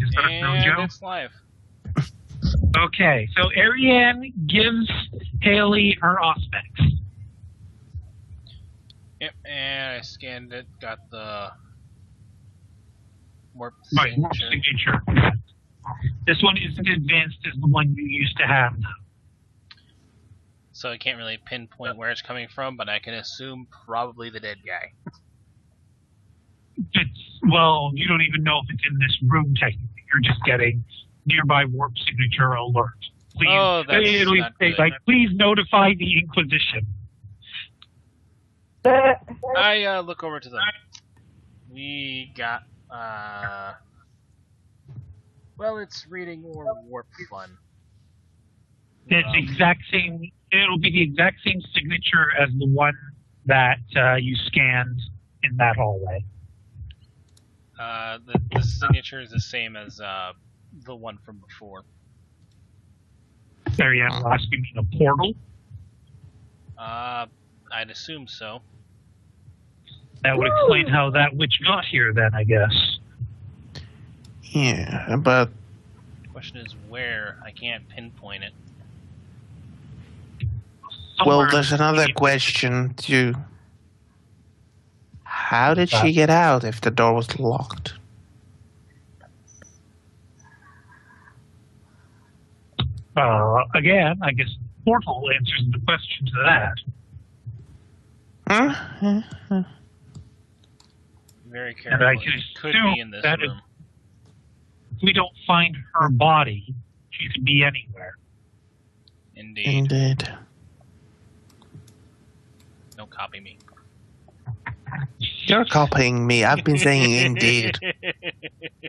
Just let us know, Joe. It's live. Okay, so Ariane gives Haley her auspex. Yep, and I scanned it, got the warp Right, warp signature. This one isn't advanced as the one you used to have. So I can't really pinpoint where it's coming from, but I can assume probably the dead guy. Well, you don't even know if it's in this room technically. You're just getting nearby warp signature alert. Please, it'll not say, like, please notify the Inquisition. I look over to them. We got, well, it's reading more warp fun. It's exact same. It'll be the exact same signature as the one that you scanned in that hallway. The signature is the same as the one from before. Ariane will ask, you mean a portal? I'd assume so. That would explain how that witch got here, then, I guess. Yeah, but... The question is where. I can't pinpoint it. Well, there's another question, too. How did she get out if the door was locked? Again, I guess portal answers the question to that. Very careful. And I can could assume be in this that room. If we don't find her body, she could be anywhere. Indeed. Don't copy me. You're copying me. I've been saying indeed.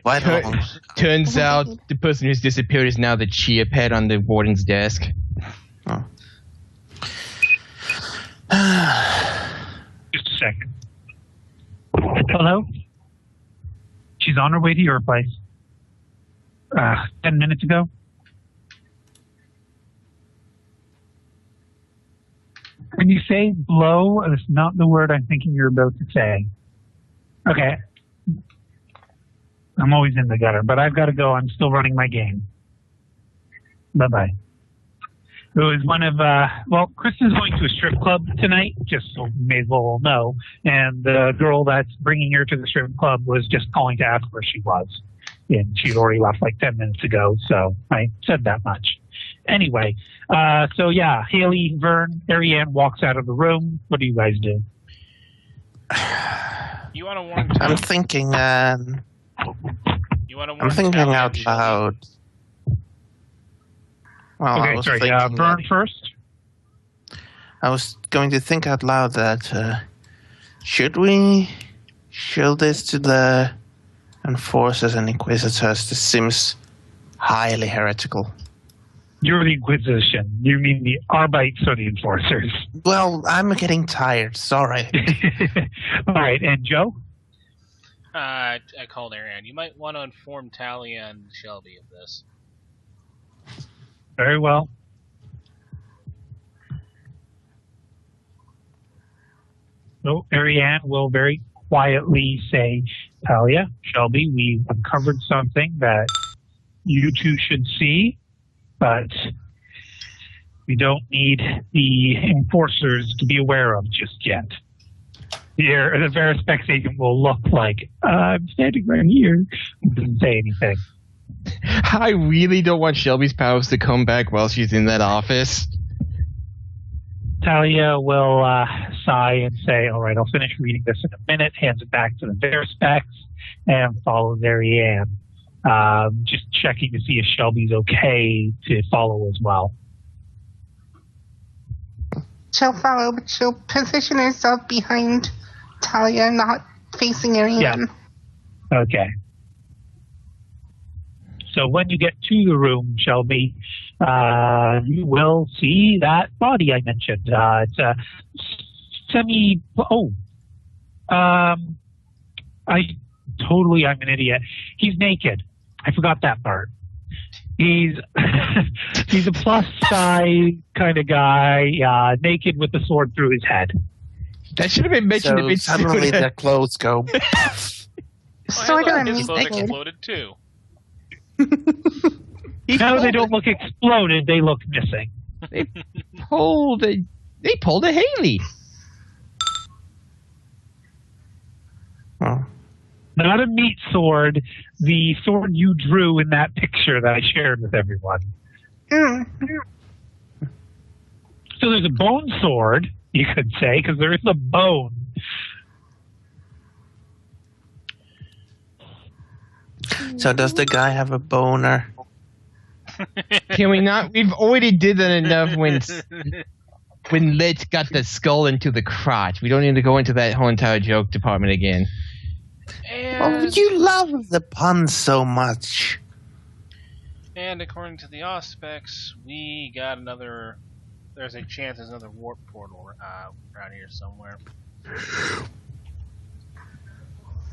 Quite long. Turns out the person who's disappeared is now the chia pet on the warden's desk. Oh. Just a second. Hello? She's on her way to your place. 10 minutes ago. When you say blow, that's not the word I'm thinking you're about to say. Okay. I'm always in the gutter, but I've got to go. I'm still running my game. Bye-bye. It was one of, Chris is going to a strip club tonight, just so you may as well know. And the girl that's bringing her to the strip club was just calling to ask where she was. And she'd already left like 10 minutes ago, so I said that much. Anyway, Haley, Vern, Ariane walks out of the room. What do you guys do? You want to warn I'm thinking, you want to warn I'm thinking out loud. Well, okay, sorry, Vern first. I was going to think out loud that, should we show this to the Enforcers and Inquisitors? This seems highly heretical. You're the Inquisition. You mean the Arbites or the Enforcers? Well, I'm getting tired. Sorry. All right, and Joe? I called Ariane. You might want to inform Talia and Shelby of this. Very well. So Ariane will very quietly say, Talia, Shelby, we've uncovered something that you two should see, but we don't need the Enforcers to be aware of just yet. Here, the Verispex agent will look like, I'm standing right here. Doesn't say anything. I really don't want Shelby's powers to come back while she's in that office. Talia will sigh and say, all right, I'll finish reading this in a minute, hands it back to the Verispex, and follows Ariane. Just checking to see if Shelby's okay to follow as well. She'll follow, but she'll position herself behind Talia, not facing Ariane. Yeah. Okay. So when you get to the room, Shelby, you will see that body I mentioned. It's a I'm an idiot. He's naked. I forgot that part. He's he's a plus size kind of guy, naked with a sword through his head. That should have been mentioned a bit suddenly sooner. their clothes go. Sword on his me. clothes exploded too. No, they don't look exploded. They look missing. They pulled a Haley. Oh. Not a meat sword. The sword you drew in that picture that I shared with everyone. So there's a bone sword, you could say, because there is a bone. So does the guy have a boner? Can we not? We've already did that enough when Lit got the skull into the crotch. We don't need to go into that whole entire joke department again. Oh, you love the puns so much. And according to the Auspex, we got another. There's a chance there's another warp portal around here somewhere.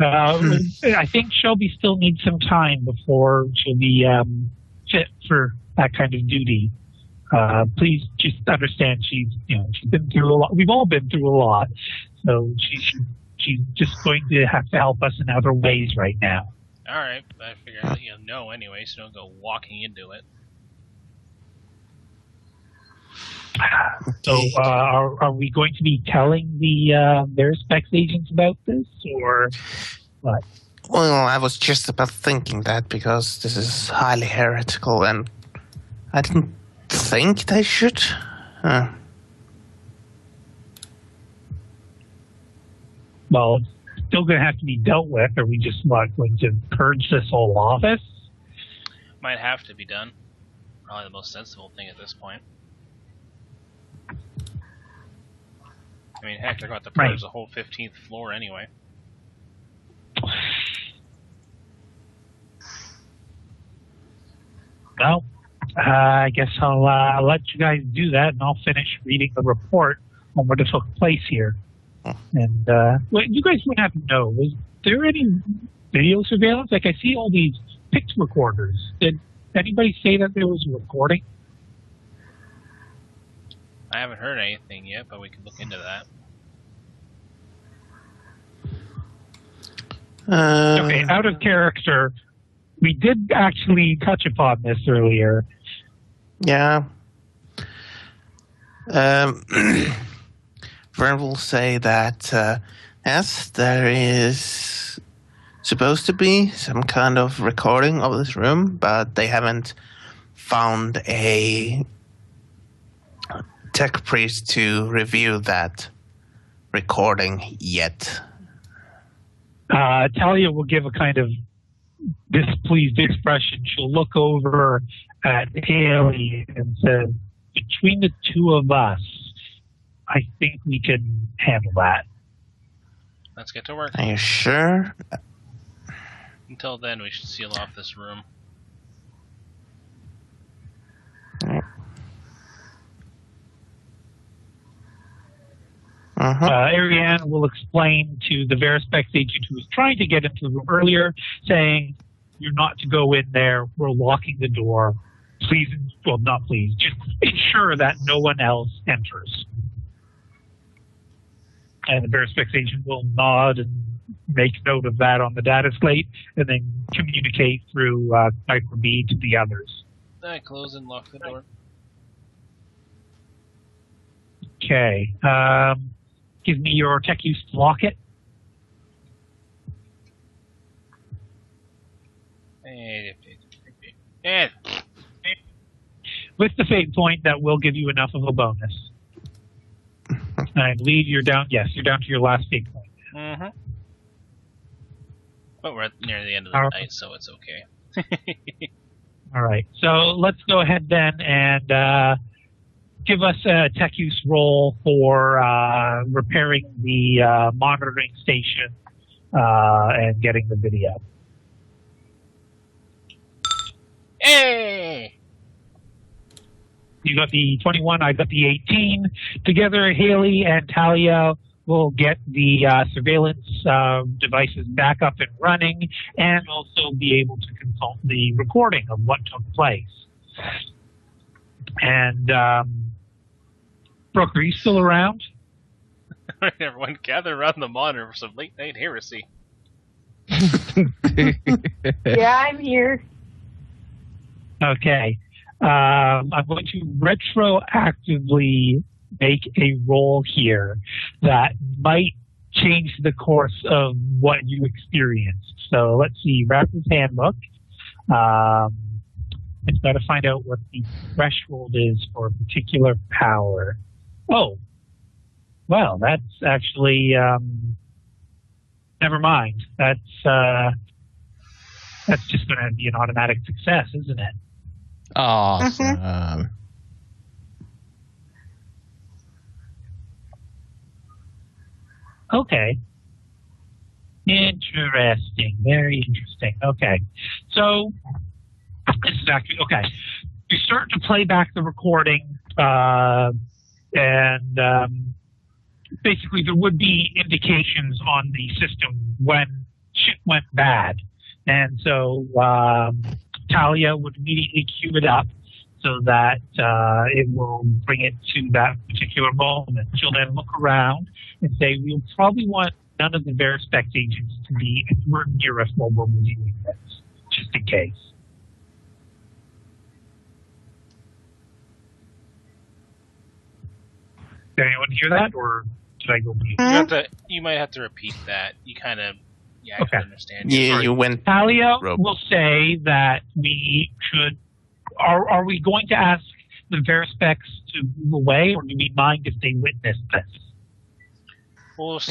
I think Shelby still needs some time before she'll be fit for that kind of duty. Please just understand she's been through a lot. We've all been through a lot, so she's just going to have to help us in other ways right now. All right, I figured I'd let you know anyway, so don't go walking into it. So, are we going to be telling the Verispex agents about this, or what? Well, I was just about thinking that because this is highly heretical, and I didn't think they should. Well, it's still going to have to be dealt with. Are we just going to purge this whole office? Might have to be done. Probably the most sensible thing at this point. I mean, heck, they're going to purge the whole 15th floor anyway. Well, I guess I'll let you guys do that, and I'll finish reading the report on what took place here. And well, you guys would have to know, was there any video surveillance? Like, I see all these pict recorders. Did anybody say that there was a recording? I haven't heard anything yet, but we can look into that. Okay, out of character, we did actually touch upon this earlier. Yeah. Vern will say that, yes, there is supposed to be some kind of recording of this room, but they haven't found a tech priest to review that recording yet. Talia will give a kind of displeased expression. She'll look over at Haley and say, between the two of us, I think we can handle that. Let's get to work. Are you sure? Until then, we should seal off this room. Ariane will explain to the Verispex agent who was trying to get into the room earlier, saying, you're not to go in there. We're locking the door. Please, well, not please, just ensure that no one else enters. And the Verispex agent will nod and make note of that on the data slate, and then communicate through Sniper B to the others. I close and lock the door. Okay. Give me your tech use to lock it. With the fate point, that will give you enough of a bonus. I believe you're down. Yes, you're down to your last fate point. Mm-hmm. But we're near the end of the night, so it's okay. All right. So let's go ahead then and give us a tech use roll for repairing the monitoring station and getting the video. Hey! You got the 21, I got the 18. Together, Haley and Talia will get the surveillance devices back up and running, and also be able to consult the recording of what took place. And Brooke, are you still around? Everyone gather around the monitor for some late night heresy. Yeah, I'm here. Okay. I'm going to retroactively make a roll here that might change the course of what you experienced. So let's see, Raptor's Handbook. I've got to find out what the threshold is for a particular power. Oh, well, that's actually never mind. That's just going to be an automatic success, isn't it? Awesome. Okay. Interesting. Very interesting. Okay. So this is actually okay. You start to play back the recording, and basically there would be indications on the system when shit went bad, and so Talia would immediately cue it up so that it will bring it to that particular moment. She'll then look around and say, "We'll probably want none of the Verispec agents to be anywhere near us while we're reviewing this, just in case." Did anyone hear that, or did I go mute? You might have to repeat that. You kind of, I Okay. can understand. Yeah, you went. Talia Rope. will say that we should. Are we going to ask the Verispecs to move away, or do we mind if they witness this? We'll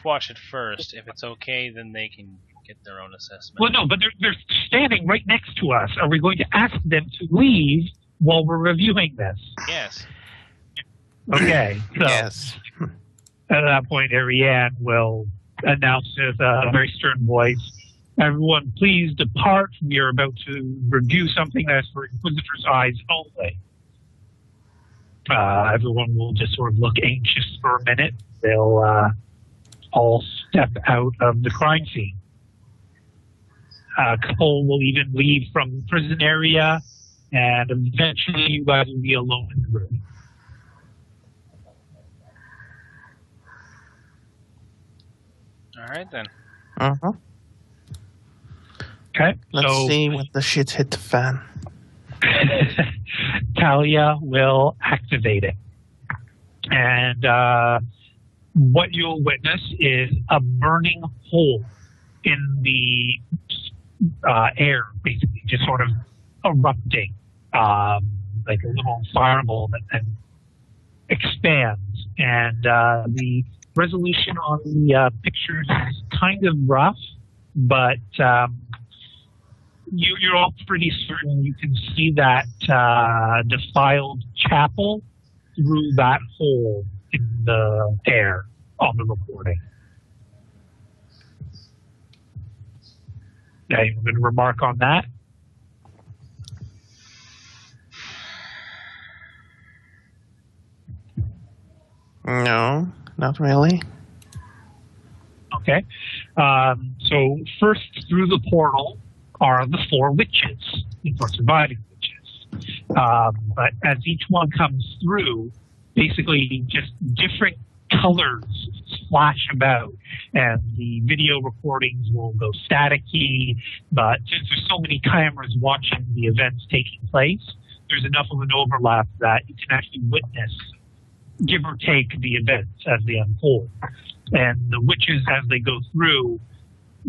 watch it first. If it's okay, then they can get their own assessment. Well, no, but they're standing right next to us. Are we going to ask them to leave while we're reviewing this? Yes. Okay. So Yes. at that point, Ariane will announce with a very stern voice, "Everyone, please depart. We are about to review something that's for Inquisitor's eyes only." Everyone will just sort of look anxious for a minute. They'll all step out of the crime scene. A couple will even leave from the prison area, and eventually you guys will be alone in the room. All right then. Uh-huh. Okay, Let's so see when the shit hit the fan. Talia will activate it. And what you'll witness is a burning hole in the air, basically, just sort of erupting, like a little fireball that then expands. And the resolution on the pictures is kind of rough, but you're all pretty certain you can see that defiled chapel through that hole in the air on the recording. I'm going to remark on that. No, not really. Okay. So first through the portal are the four witches, the four surviving witches. But as each one comes through, basically just different colors splash about, and the video recordings will go staticky. But since there's so many cameras watching the events taking place, there's enough of an overlap that you can actually witness, give or take, the events as they unfold. And the witches, as they go through,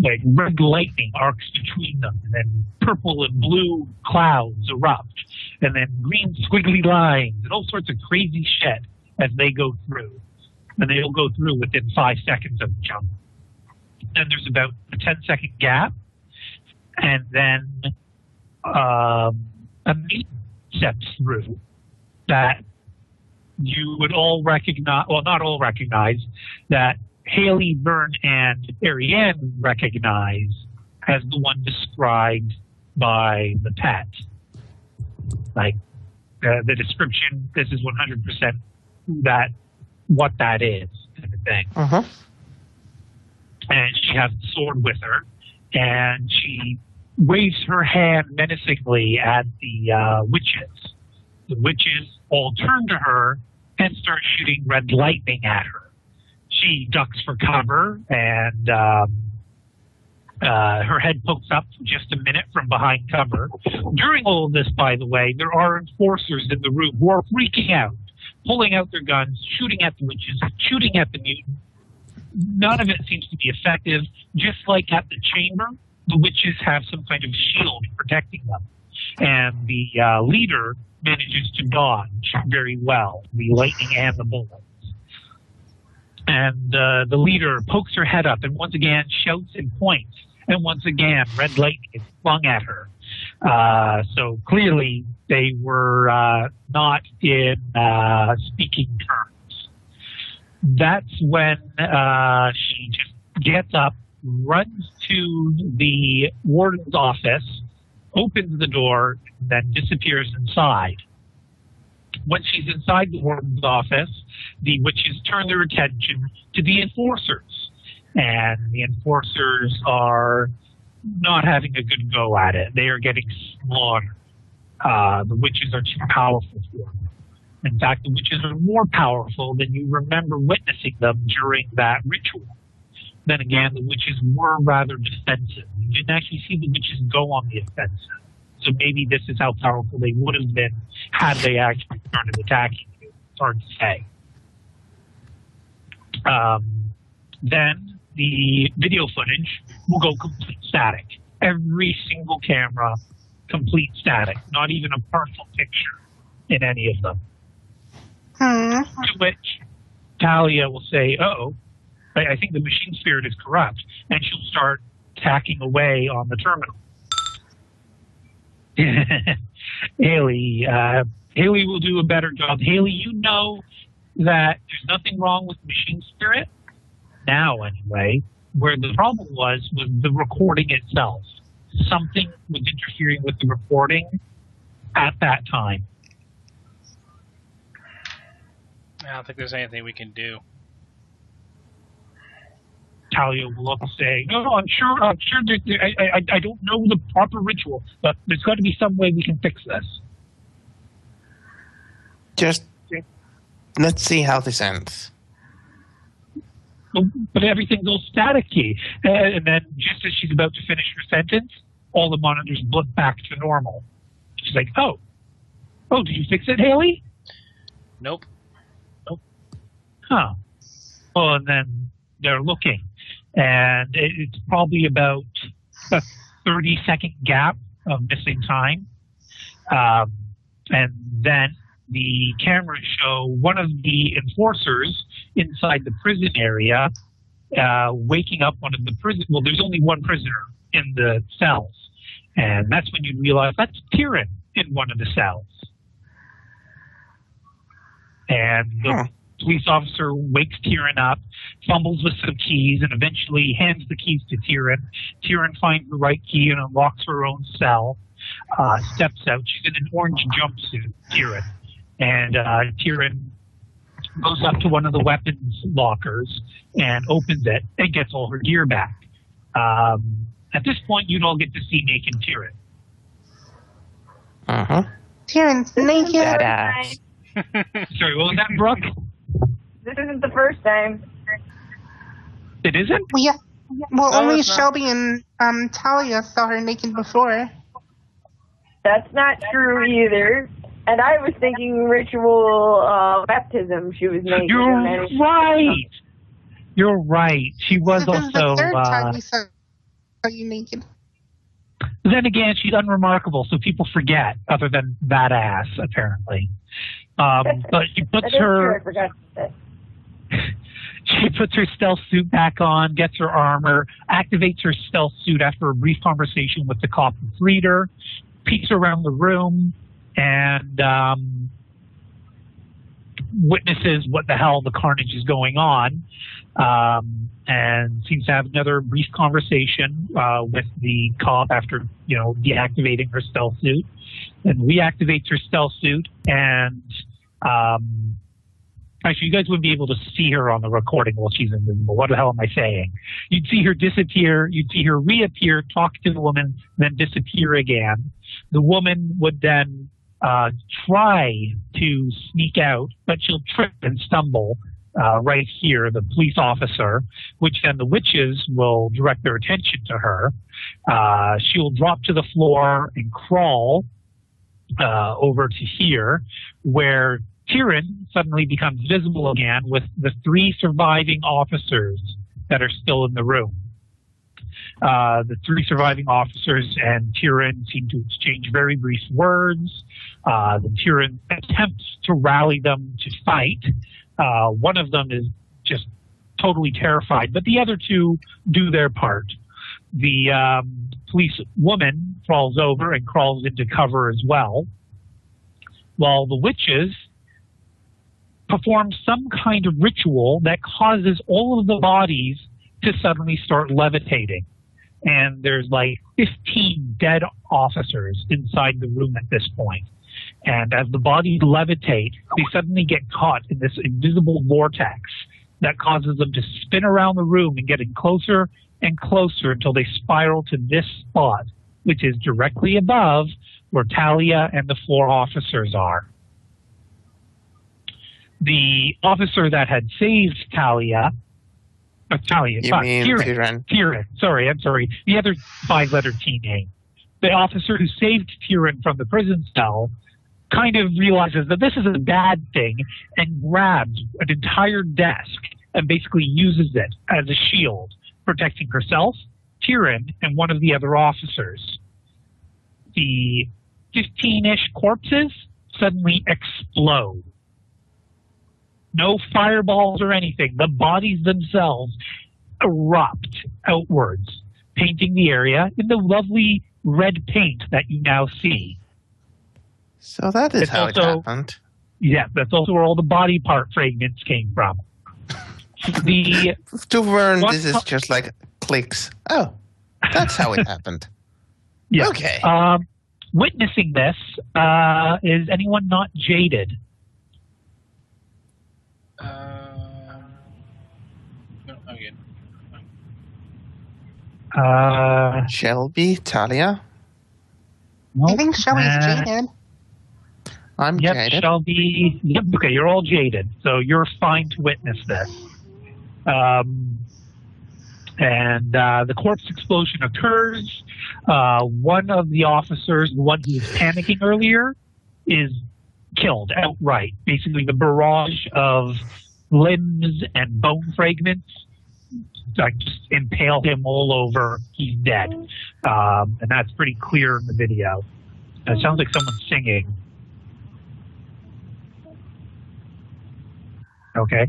like red lightning arcs between them, and then purple and blue clouds erupt, and then green squiggly lines, and all sorts of crazy shit as they go through. And they'll go through within 5 seconds of each other. And there's about a 10-second gap, and then a meeting steps through that you would all recognize, well, not all recognize, that Haley, Byrne, and Ariane recognize as the one described by the pet. Like, the description, this is 100% what that is, kind of thing. Uh-huh. And she has the sword with her, and she waves her hand menacingly at the witches. The witches all turn to her and start shooting red lightning at her. She ducks for cover, and Her head pokes up for just a minute from behind cover. During all of this, by the way, there are enforcers in the room who are freaking out, pulling out their guns, shooting at the witches, shooting at the mutant. None of it seems to be effective. Just like at the chamber, the witches have some kind of shield protecting them. And the leader manages to dodge very well, the lightning and the bullets. And the leader pokes her head up and once again shouts and points. And once again, red lightning is flung at her. So clearly they were not in speaking terms. That's when she just gets up, runs to the warden's office, opens the door, and then disappears inside. When she's inside the warden's office, the witches turn their attention to the enforcers. And the enforcers are not having a good go at it. They are getting slaughtered. The witches are too powerful for them. In fact, the witches are more powerful than you remember witnessing them during that ritual. Then again, the witches were rather defensive. You didn't actually see the witches go on the offensive. So maybe this is how powerful they would have been had they actually started attacking you. It's hard to say. Then the video footage will go complete static. Every single camera, complete static. Not even a partial picture in any of them. To which Talia will say, "Uh-oh, I think the machine spirit is corrupt," and she'll start tacking away on the terminal. Haley will do a better job. Haley, you know that there's nothing wrong with machine spirit now, anyway. Where the problem was the recording itself. Something was interfering with the recording at that time. I don't think there's anything we can do. Talia will look and say, "No, I'm sure. That I don't know the proper ritual, but there's got to be some way we can fix this." Just let's see how this ends. But everything's all staticky, and then just as she's about to finish her sentence, all the monitors blip back to normal. She's like, "Oh, did you fix it, Haley?" Nope. Huh. Well, and then they're looking, and it's probably about a 30-second gap of missing time. And then the cameras show one of the enforcers inside the prison area waking up one of the prison. Well, there's only one prisoner in the cells, and that's when you realize that's Tyrion in one of the cells. And the police officer wakes Tyrion up, fumbles with some keys, and eventually hands the keys to Tyrion. Tyrion finds the right key and unlocks her own cell, steps out. She's in an orange jumpsuit, Tyrion. And Tyrion goes up to one of the weapons lockers and opens it and gets all her gear back. At this point, you'd all get to see naked Tyrion. Tyrion's naked. Badass. Sorry, what was that, Brooke? This isn't the first time. It isn't? Well, yeah. Well, No, only it's not. Shelby and Talia saw her naked before. That's not true either. And I was thinking ritual baptism. She was naked. You're and then- right. You're right. She was This is the also. third time we saw you naked. Then again, she's unremarkable, so people forget. Other than that ass, apparently. But she puts That is true, her. I forgot that. She puts her stealth suit back on, gets her armor, activates her stealth suit after a brief conversation with the cop who freed her, peeks around the room, and witnesses what the hell the carnage is going on, and seems to have another brief conversation with the cop after, deactivating her stealth suit, and reactivates her stealth suit, and actually, you guys wouldn't be able to see her on the recording while she's invisible. What the hell am I saying? You'd see her disappear, you'd see her reappear, talk to the woman, then disappear again. The woman would then try to sneak out, but she'll trip and stumble right here, the police officer, which then the witches will direct their attention to her. She'll drop to the floor and crawl over to here, where Tyrion suddenly becomes visible again with the 3 surviving officers that are still in the room. The 3 surviving officers and Tyrion seem to exchange very brief words. The Tyrion attempts to rally them to fight. One of them is just totally terrified, but the other 2 do their part. The police woman falls over and crawls into cover as well, while the witches perform some kind of ritual that causes all of the bodies to suddenly start levitating. And there's like 15 dead officers inside the room at this point. And as the bodies levitate, they suddenly get caught in this invisible vortex that causes them to spin around the room and getting closer and closer until they spiral to this spot, which is directly above where Talia and the 4 officers are. The officer that had saved Talia, Tyrion. Sorry, I'm sorry. The other 5-letter T name. The officer who saved Tyrion from the prison cell kind of realizes that this is a bad thing and grabs an entire desk and basically uses it as a shield, protecting herself, Tyrion, and one of the other officers. The 15-ish corpses suddenly explode. No fireballs or anything. The bodies themselves erupt outwards, painting the area in the lovely red paint that you now see. So that is how it happened. Yeah, that's also where all the body part fragments came from. To Vern, this is just like clicks. Oh, that's how it happened. Yeah. Okay. Witnessing this, is anyone not jaded? No, I'm good. Shelby, Talia? I think Shelby's jaded. I'm jaded. Shelby. Yep. Okay, you're all jaded, so you're fine to witness this. And the corpse explosion occurs. One of the officers, the one who was panicking earlier, is killed outright. Basically, the barrage of limbs and bone fragments just impale him all over. He's dead. And that's pretty clear in the video. It sounds like someone's singing. Okay.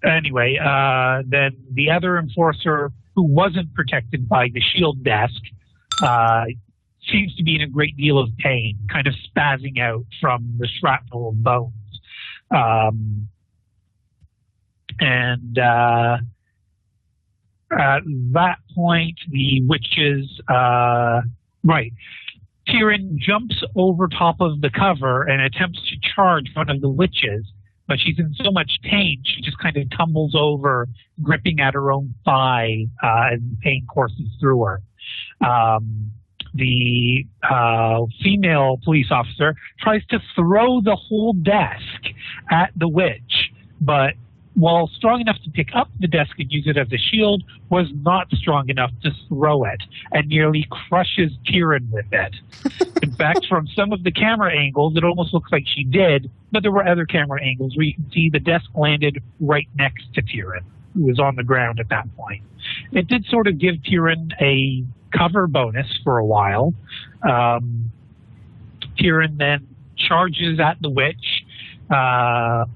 Anyway, then the other enforcer who wasn't protected by the shield desk seems to be in a great deal of pain, kind of spazzing out from the shrapnel of bones. And at that point, the witches, Tyrion jumps over top of the cover and attempts to charge one of the witches, but she's in so much pain, she just kind of tumbles over, gripping at her own thigh as the pain courses through her. The female police officer tries to throw the whole desk at the witch, but while strong enough to pick up the desk and use it as a shield, was not strong enough to throw it, and nearly crushes Tyrion with it. In fact, from some of the camera angles, it almost looks like she did, but there were other camera angles where you can see the desk landed right next to Tyrion, who was on the ground at that point. It did sort of give Tyrion a cover bonus for a while. Tyrion then charges at the witch. No,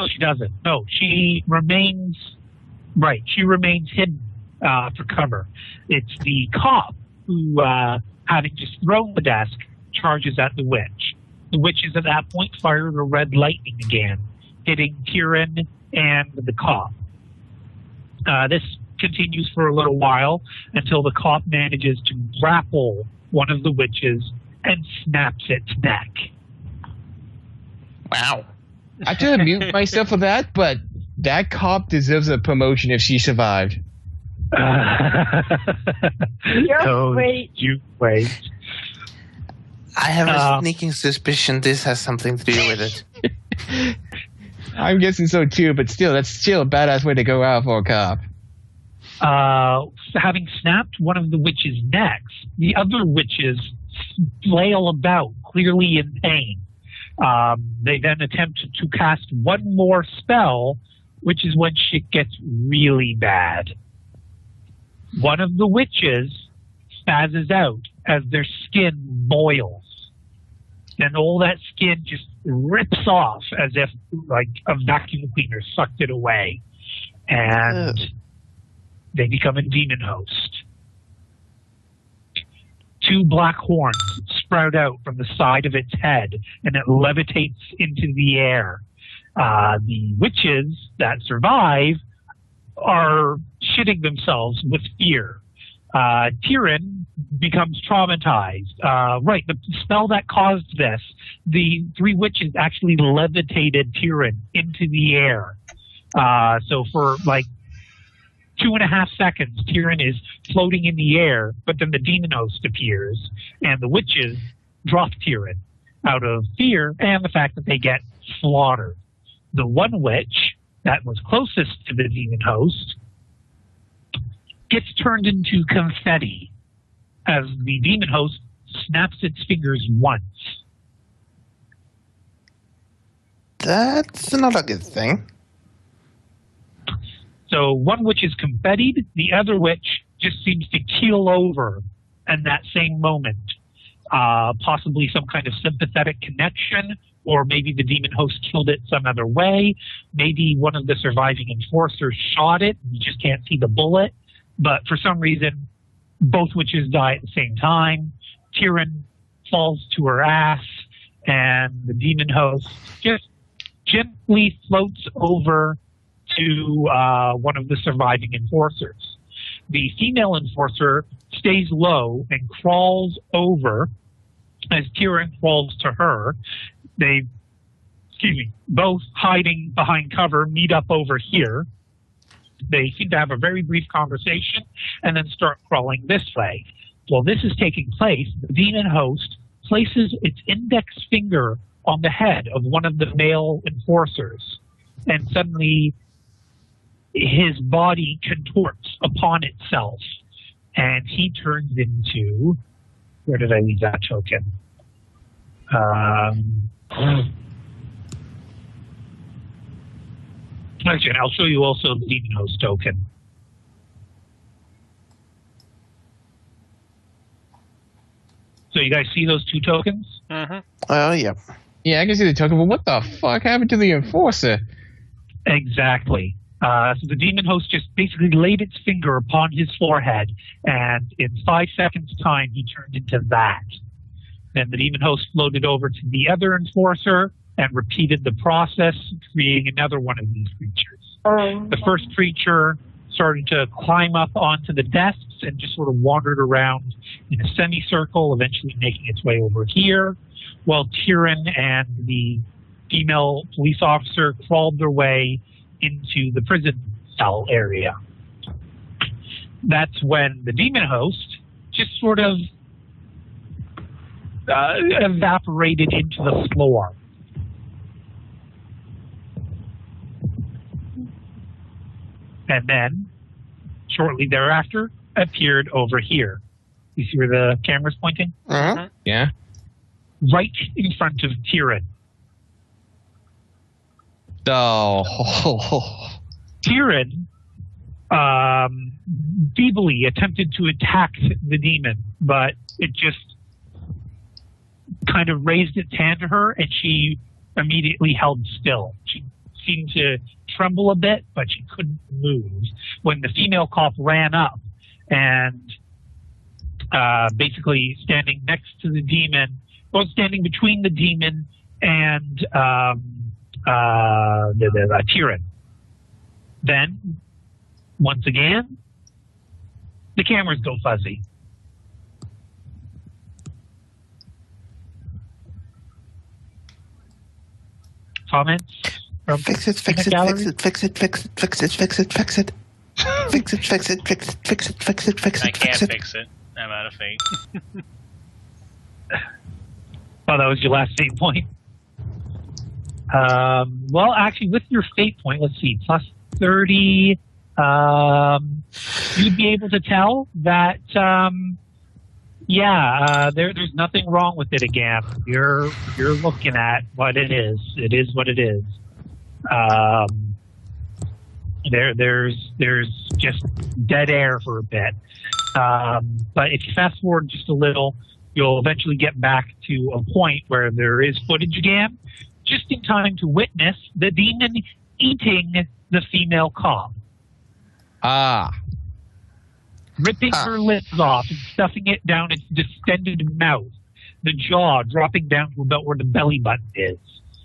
she doesn't. No, she remains hidden for cover. It's the cop who, having just thrown the desk, charges at the witch. The witches at that point fired a red lightning again, hitting Tyrion and the cop. This continues for a little while until the cop manages to grapple one of the witches and snaps its neck. Wow. I have to mute myself for that, but that cop deserves a promotion if she survived. Wait. You wait. I have a sneaking suspicion this has something to do with it. I'm guessing so too, but still, that's still a badass way to go out for a cop. Having snapped one of the witch's necks, the other witches flail about, clearly in pain. They then attempt to cast one more spell, which is when shit gets really bad. One of the witches spazzes out as their skin boils. And all that skin just rips off as if like a vacuum cleaner sucked it away. And they become a demon host. 2 black horns sprout out from the side of its head, and it levitates into the air. The witches that survive are shitting themselves with fear. Tyrion becomes traumatized. Right, the spell that caused this, the 3 witches actually levitated Tyrion into the air. So for like 2.5 seconds, Tyrion is floating in the air, but then the demon host appears, and the witches drop Tyrion out of fear and the fact that they get slaughtered. The one witch that was closest to the demon host gets turned into confetti as the demon host snaps its fingers once. That's not a good thing. So one witch is confettied, the other witch just seems to keel over in that same moment. Possibly some kind of sympathetic connection, or maybe the demon host killed it some other way. Maybe one of the surviving enforcers shot it, and you just can't see the bullet. But for some reason, both witches die at the same time. Tyrion falls to her ass, and the demon host just gently floats over to one of the surviving enforcers. The female enforcer stays low and crawls over as Tyrion crawls to her. They, both hiding behind cover, meet up over here. They seem to have a very brief conversation and then start crawling this way. While this is taking place, the demon host places its index finger on the head of one of the male enforcers, and suddenly his body contorts upon itself, and he turns into... Where did I leave that token? Actually, I'll show you also the demon host token. So you guys see those 2 tokens? Mm-hmm. Oh, yeah. Yeah, I can see the token, but what the fuck happened to the enforcer? Exactly. So the demon host just basically laid its finger upon his forehead, and in 5 seconds' time, he turned into that. Then the demon host floated over to the other enforcer and repeated the process, creating another one of these creatures. The first creature started to climb up onto the desks and just sort of wandered around in a semicircle, eventually making its way over here, while Tyrion and the female police officer crawled their way into the prison cell area. That's when the demon host just sort of evaporated into the floor. And then, shortly thereafter, appeared over here. You see where the camera's pointing? Uh-huh. Yeah. Right in front of Tyrion. Oh. Tyrion feebly attempted to attack the demon, but it just kind of raised its hand to her, and she immediately held still. She seemed to tremble a bit, but she couldn't move. When the female cop ran up and basically standing next to the demon, well, standing between the demon and Tyrion. Then, once again, the cameras go fuzzy. Comments? Fix it, fix it, fix it, fix it, fix it, fix it, fix it, fix it. Fix it, fix it, fix it, fix it, fix it, fix it, I can't fix it. I'm out of fate. Oh, that was your last save point? Well, actually, with your fate point, let's see, plus 30, you'd be able to tell that, there's nothing wrong with it again. You're looking at what it is. It is what it is. There's just dead air for a bit. But if you fast forward just a little, you'll eventually get back to a point where there is footage again, just in time to witness the demon eating the female cop. Ripping her lips off and stuffing it down its distended mouth, the jaw dropping down to about where the belly button is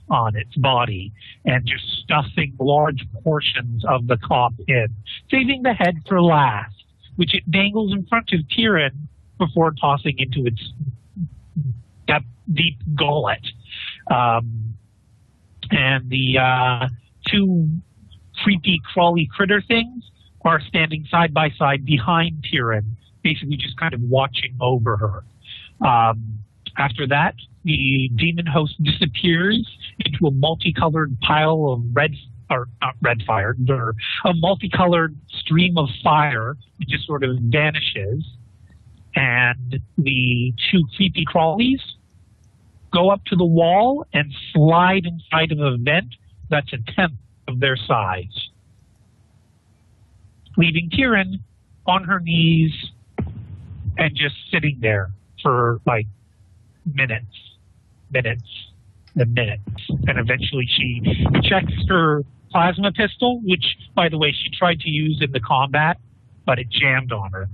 on its body, and just stuffing large portions of the cop in, saving the head for last, which it dangles in front of Tyrion before tossing into its deep gullet. And the two creepy, crawly critter things are standing side by side behind Tyrion, basically just kind of watching over her. After that, the demon host disappears into a multicolored pile of a multicolored stream of fire. It just sort of vanishes. And the two creepy crawlies go up to the wall and slide inside of a vent that's a tenth of their size, leaving Tyrion on her knees and just sitting there for like minutes. And eventually she checks her plasma pistol, which, by the way, she tried to use in the combat, but it jammed on her.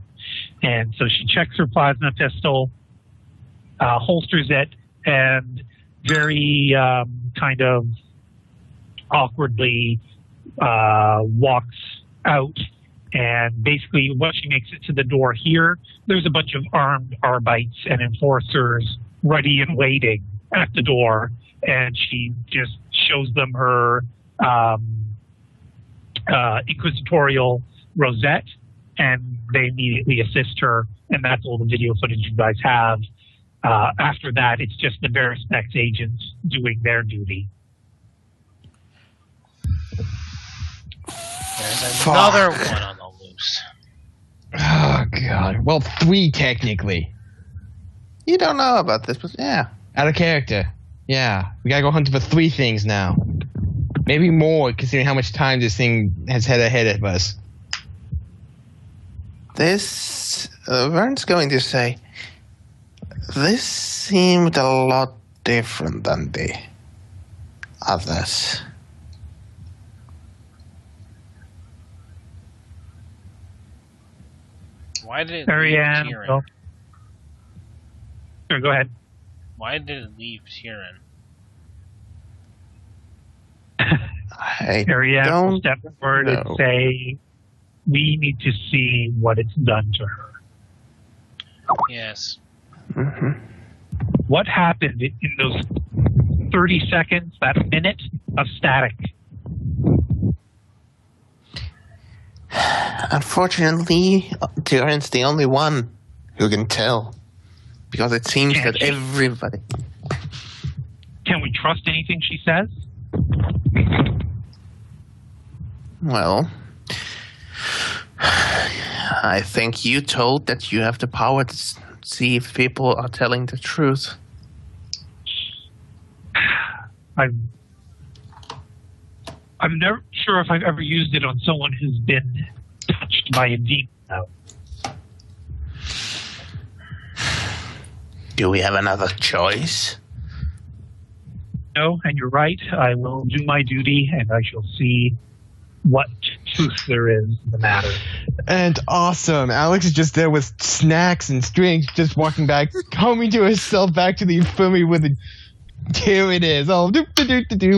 And so she checks her plasma pistol, holsters it, and very kind of awkwardly walks out. And basically, when she makes it to the door here, there's a bunch of armed Arbites and enforcers ready and waiting at the door. And she just shows them her inquisitorial rosette, and they immediately assist her. And that's all the video footage you guys have. After that, it's just the Verispex agents doing their duty. There's another one on the loose. Oh, God. Well, 3 technically. You don't know about this, but yeah. Out of character. Yeah. We gotta go hunting for 3 things now. Maybe more, considering how much time this thing has had ahead of us. This, Vern's going to say, this seemed a lot different than the others. Why did it Very leave end. Tyrion? Sure, go ahead. Why did it leave Tyrion? I Ariane will don't step forward and know. say, we need to see what it's done to her. Yes. Mhm. What happened in those 30 seconds, that minute of static? Unfortunately, Tyrion's the only one who can tell. Because it seems Can't that she? everybody... Can we trust anything she says? Well, I think you told that you have the power to see if people are telling the truth. I'm never sure if I've ever used it on someone who's been touched by a demon. though. Do we have another choice? No, and you're right. I will do my duty, and I shall see what truth there is in the matter. And awesome. Alex is just there with snacks and drinks, just walking back, coming to herself back to the infirmary with a... Here it is. Oh, do.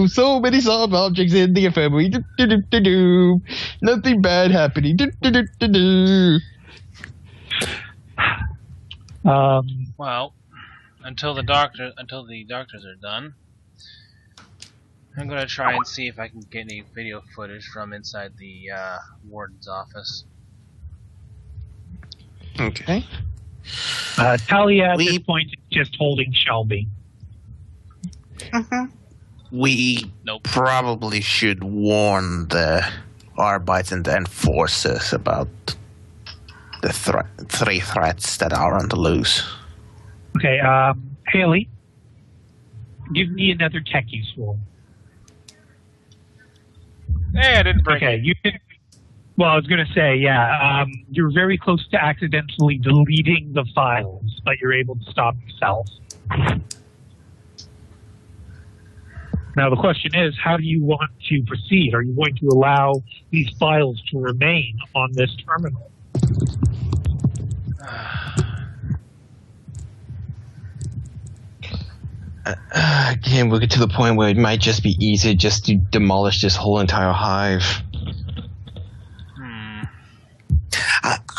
So many soft objects in the infirmary. Do. Nothing bad happening. Do. Well, until the doctors are done, I'm gonna try and see if I can get any video footage from inside the warden's office. Okay. Talia at this point is just holding Shelby. Mm-hmm. we probably should warn the Arbites and the Enforcers about the three threats that are on the loose. Okay, Haley, give me another tech use roll. Hey, I didn't break it. Okay, you did. Well, I was going to say, yeah, you're very close to accidentally deleting the files, but you're able to stop yourself. Now, the question is, how do you want to proceed? Are you going to allow these files to remain on this terminal? Again, we'll get to the point where it might just be easier just to demolish this whole entire hive.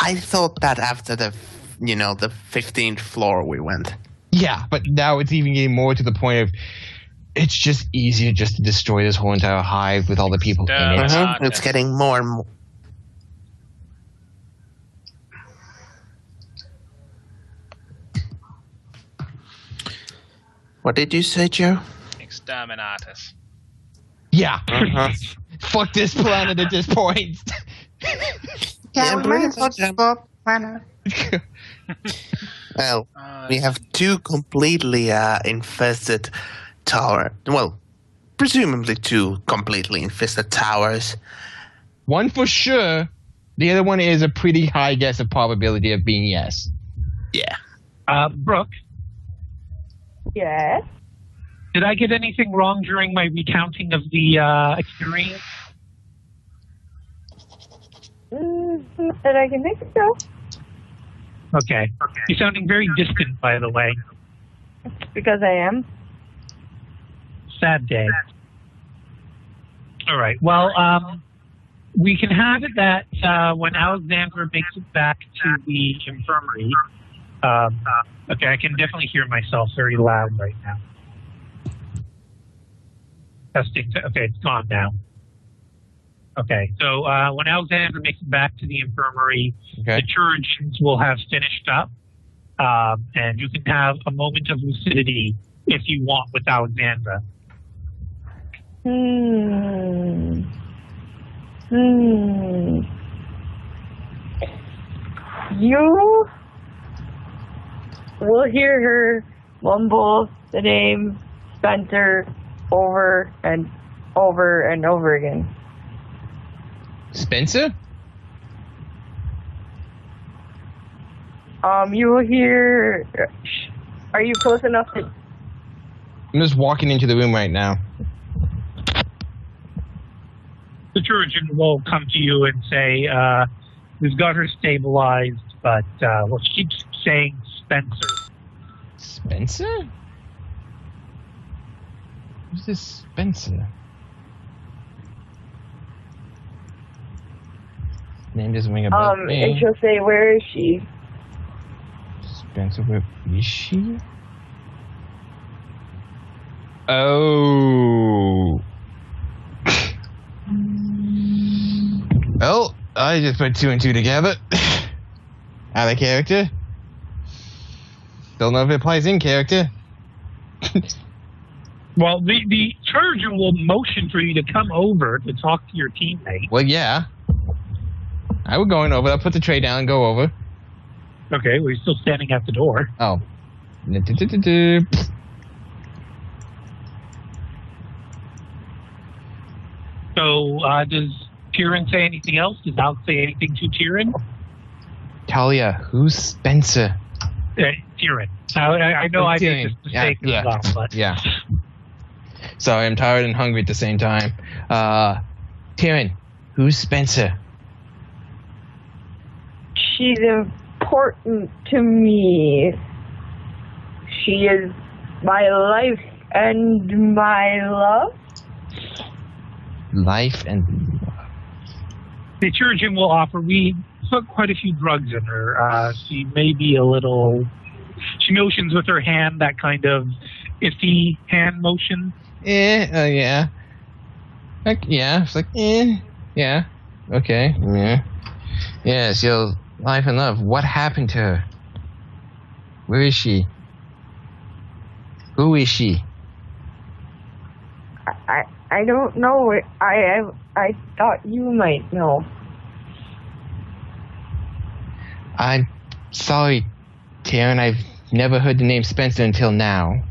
I thought that after the 15th floor we went. Yeah, but now it's even getting more to the point of it's just easier just to destroy this whole entire hive with all the people in it. It's getting more and more. What did you say, Joe? Exterminatus. Yeah. Fuck this planet at this point. Yeah, we might as well just blow up the planet. Well, we have two completely infested tower. Well, presumably two completely infested towers. One for sure. The other one is a pretty high guess of probability of being yes. Yeah. Brooke, Yes. did I get anything wrong during my recounting of the experience? That I can think so. Okay. You're sounding very distant, by the way. Because I am. Sad day. All right. Well, we can have it that when Alexandra makes it back to the infirmary. Okay, I can definitely hear myself very loud right now. Testing. Okay, it's gone now. Okay, so when Alexandra makes it back to the infirmary, the Chirurgeons will have finished up, and you can have a moment of lucidity if you want with Alexandra. You will hear her mumble the name Spencer over and over and over again. Spencer? You will hear. Are you close enough to? I'm just walking into the room right now. The Chirurgeon will come to you and say, we've got her stabilized, but well, she keeps saying Spencer. Spencer? Who's this Spencer? Name doesn't ring a bell. And she'll say, "Where is she?" Spencer, where is she? Oh. Well, I just put two and two together. Out of character. Don't know if it applies in character. Well, the Chirurgeon will motion for you to come over to talk to your teammate. Well, yeah. I would go in over. I'll put the tray down and go over. Okay, well, you're still standing at the door. Oh. So, does Tyrion say anything else? Does Alex say anything to Tyrion? Talia, who's Spencer? Tyrion. I know I made this mistake as well, but... Yeah. Sorry, I'm tired and hungry at the same time. Tyrion, who's Spencer? She's important to me. She is my life and my love. Life and The Chirurgeon will offer. We put quite a few drugs in her. She may be a little... She motions with her hand, that kind of iffy hand motion. Yeah. Like, yeah, it's like, yeah. Okay, yeah. Yes, your life and love. What happened to her? Where is she? Who is she? I don't know. I thought you might know. I'm sorry, Taryn. I've never heard the name Spencer until now.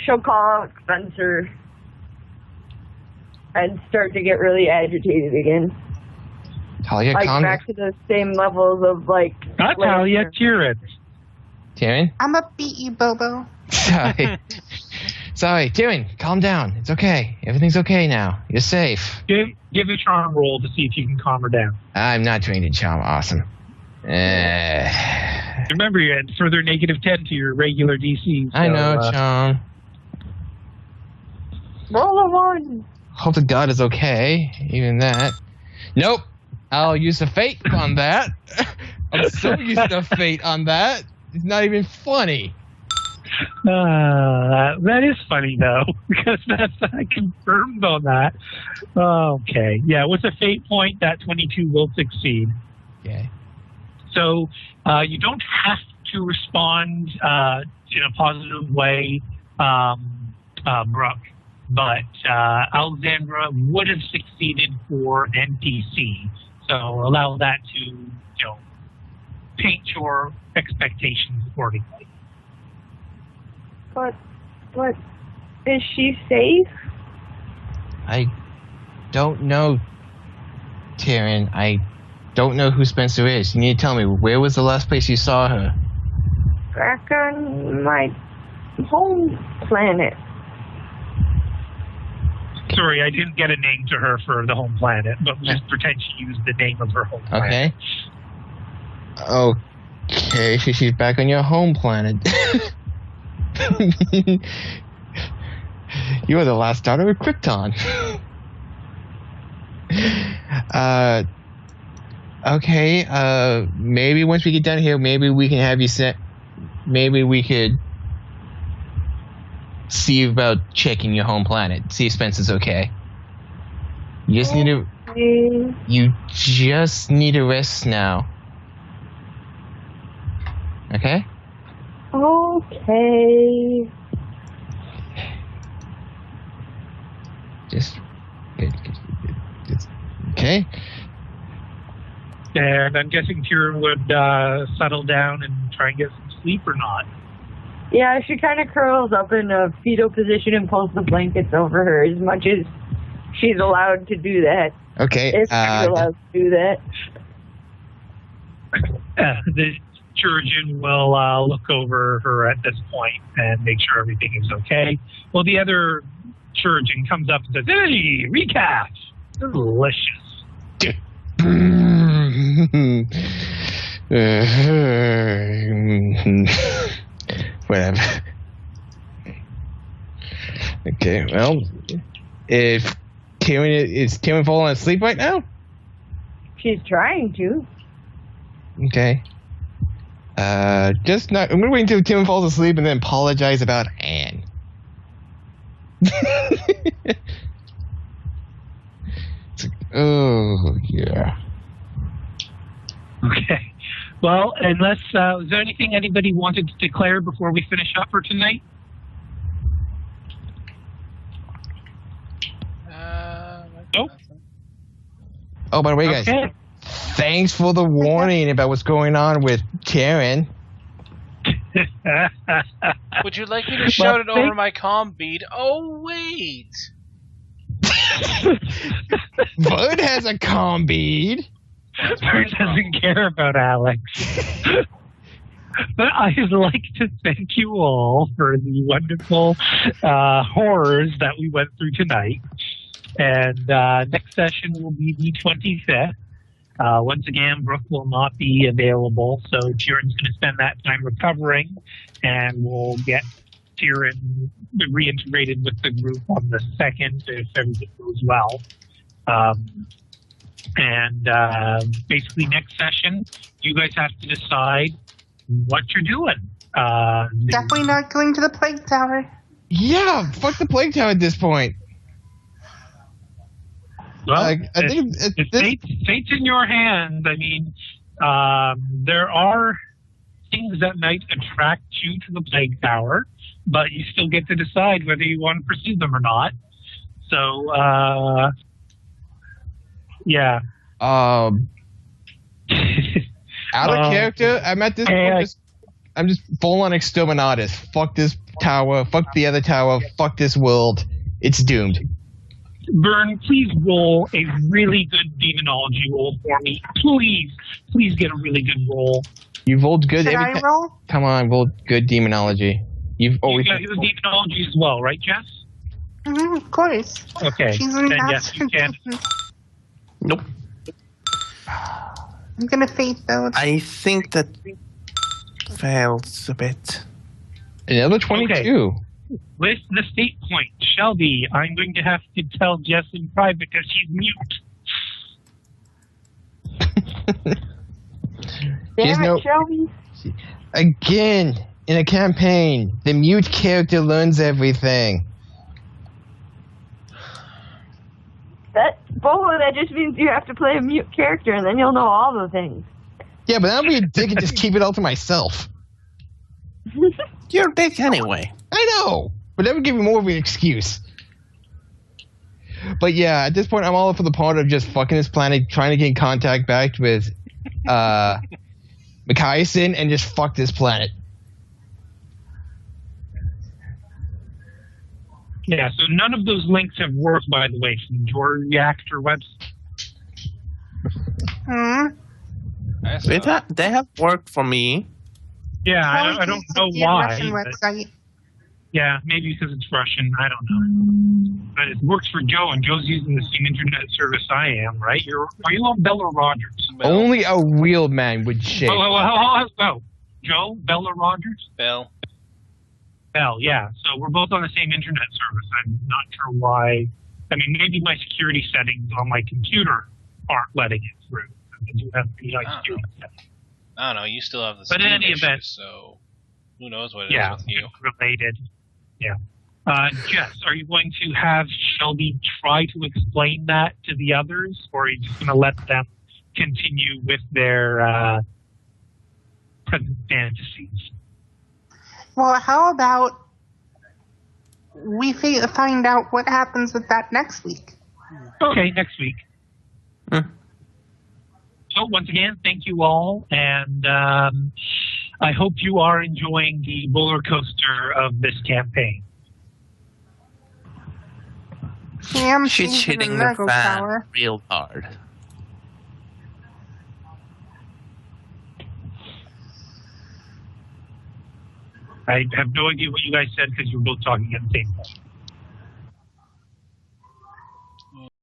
She'll call out Spencer and start to get really agitated again. Talia, like calm back to the same levels of like. Not Talia, Kieran. Taryn? I'ma beat you, Bobo. Sorry. Sorry, Taryn, calm down. It's okay. Everything's okay now. You're safe. Give a charm roll to see if you can calm her down. I'm not trained in charm. Awesome. Remember, you had further -10 to your regular DC. So, I know, charm. Roll a 1. Hope to God is okay. Even that. Nope. I'll use a fate on that. I'm so used to fate on that. It's not even funny. That is funny though, because I confirmed on that. Okay, yeah, with a fate point, that 22 will succeed. Okay. So you don't have to respond in a positive way, Brooke, but Alexandra would have succeeded for NPC. So allow that to, paint your expectations accordingly. But is she safe? I don't know, Taryn. I don't know who Spencer is. You need to tell me, where was the last place you saw her? Back on my home planet. Sorry, I didn't get a name to her for the home planet, but just pretend she used the name of her home planet. Okay, so she's back on your home planet. You were the last daughter of Krypton. Okay, maybe once we get down here, maybe we can have you set. Maybe we could see about checking your home planet. See if Spencer's okay. You just need to. You just need to rest now. Okay? Okay. Just okay. And I'm guessing Kira would settle down and try and get some sleep or not. Yeah, she kind of curls up in a fetal position and pulls the blankets over her as much as she's allowed to do that. Okay. If she's allowed to do that. The surgeon will look over her at this point and make sure everything is okay. Well, the other surgeon comes up and says, "Hey, recap! Delicious." Whatever. Okay, well, if is Karen falling asleep right now? She's trying to. Okay. Just not. I'm gonna wait until Tim falls asleep and then apologize about Anne. Oh yeah. Okay. Well, unless is there anything anybody wanted to declare before we finish up for tonight? Nope. Oh, by the way, guys, Okay. thanks for the warning about what's going on with Karen. Would you like me to shout it over my comm bead? Oh, wait! Bud has a comm bead. Bert doesn't care about Alex. But I'd like to thank you all for the wonderful horrors that we went through tonight. And next session will be the 25th. Once again, Brooke will not be available, so Kieran's going to spend that time recovering, and we'll get Kieran reintegrated with the group on the 2nd if everything goes well. Basically, next session, you guys have to decide what you're doing. Definitely not going to the Plague Tower. Yeah, fuck the Plague Tower at this point. Well, I think fate's in your hands. I mean, there are things that might attract you to the plague tower, but you still get to decide whether you want to pursue them or not. So, yeah. Out of character, I'm at this point. I'm just full on exterminatus. Fuck this tower. Fuck the other tower. Fuck this world. It's doomed. Vern, please roll a really good demonology roll for me. Please get a really good roll. You've rolled good. Should I roll? Come on, roll good demonology. You've always got your demonology as well, right, Jess? Of course. Okay. She's then yes, you can. Nope. I'm gonna faith though. I think that fails a bit. Another 22. Okay. With the state point, Shelby, I'm going to have to tell Jess in private because she's mute. Damn it, Shelby. Again, in a campaign, the mute character learns everything. That just means you have to play a mute character, and then you'll know all the things. Yeah, but I'll be a dick and just keep it all to myself. You're a dick anyway. I know, but that would give me more of an excuse. But yeah, at this point, I'm all for the part of just fucking this planet, trying to get in contact back with Mikaisen, and just fuck this planet. Yeah, so none of those links have worked, by the way, from the Joy Reactor website. They have worked for me. Yeah, I don't know why. Russian website. Yeah, maybe because it's Russian. I don't know. But it works for Joe, and Joe's using the same internet service I am, right? Are you on Bell or Rogers? Bell. Only a real man would shake. Oh. Joe, Bell or Rogers? Bell. Bell, yeah. So we're both on the same internet service. I'm not sure why. I mean, maybe my security settings on my computer aren't letting it through. I do have pretty high security settings. I don't know. You still have the But in any event, so who knows what it is with you? Related. Yeah. Jess, are you going to have Shelby try to explain that to the others, or are you just going to let them continue with their present fantasies? Well, how about we find out what happens with that next week? Okay, next week. So once again, thank you all, and I hope you are enjoying the roller coaster of this campaign. She's hitting the fan real hard. I have no idea what you guys said because you're both talking at the same time.